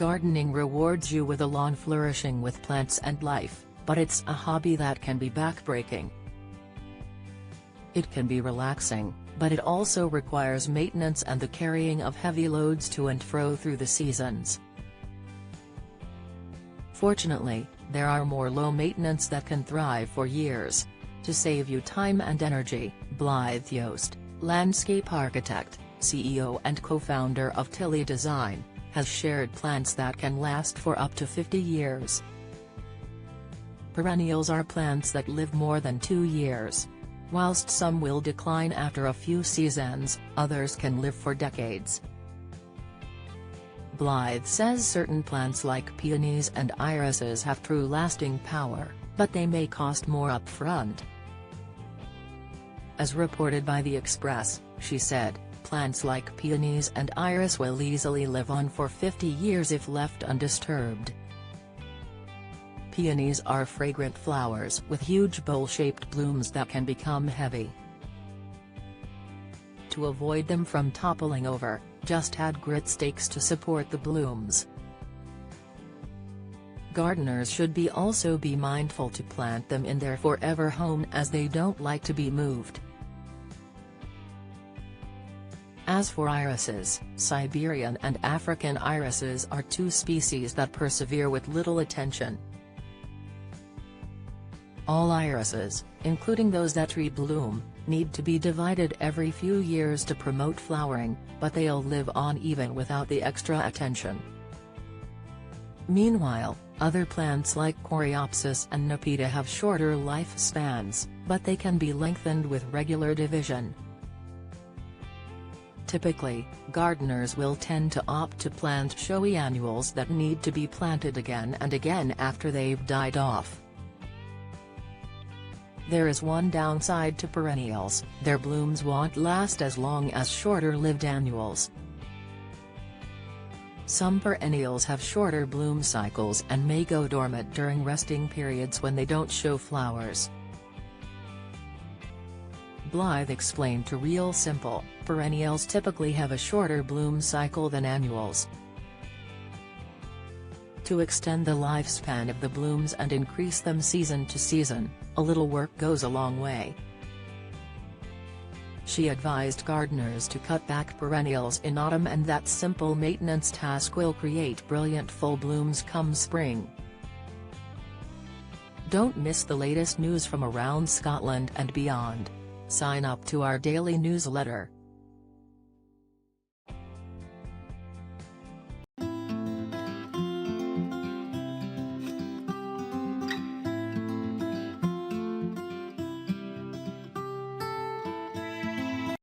Gardening rewards you with a lawn flourishing with plants and life, but it's a hobby that can be backbreaking. It can be relaxing, but it also requires maintenance and the carrying of heavy loads to and fro through the seasons. Fortunately, there are more low maintenance that can thrive for years. To save you time and energy, Blythe Yost, landscape architect, CEO and co-founder of Tilly Design, has shared plants that can last for up to 50 years. Perennials are plants that live more than 2 years. Whilst some will decline after a few seasons, others can live for decades. Blythe says certain plants like peonies and irises have true lasting power, but they may cost more upfront. As reported by The Express, she said, plants like peonies and iris will easily live on for 50 years if left undisturbed. Peonies are fragrant flowers with huge bowl-shaped blooms that can become heavy. To avoid them from toppling over, just add grit stakes to support the blooms. Gardeners should also be mindful to plant them in their forever home as they don't like to be moved. As for irises, Siberian and African irises are two species that persevere with little attention. All irises, including those that rebloom, need to be divided every few years to promote flowering, but they'll live on even without the extra attention. Meanwhile, other plants like Coreopsis and Nepeta have shorter lifespans, but they can be lengthened with regular division. Typically, gardeners will tend to opt to plant showy annuals that need to be planted again and again after they've died off. There is one downside to perennials: their blooms won't last as long as shorter-lived annuals. Some perennials have shorter bloom cycles and may go dormant during resting periods when they don't show flowers. Blythe explained to Real Simple, perennials typically have a shorter bloom cycle than annuals. To extend the lifespan of the blooms and increase them season to season, a little work goes a long way. She advised gardeners to cut back perennials in autumn, and that simple maintenance task will create brilliant full blooms come spring. Don't miss the latest news from around Scotland and beyond. Sign up to our daily newsletter.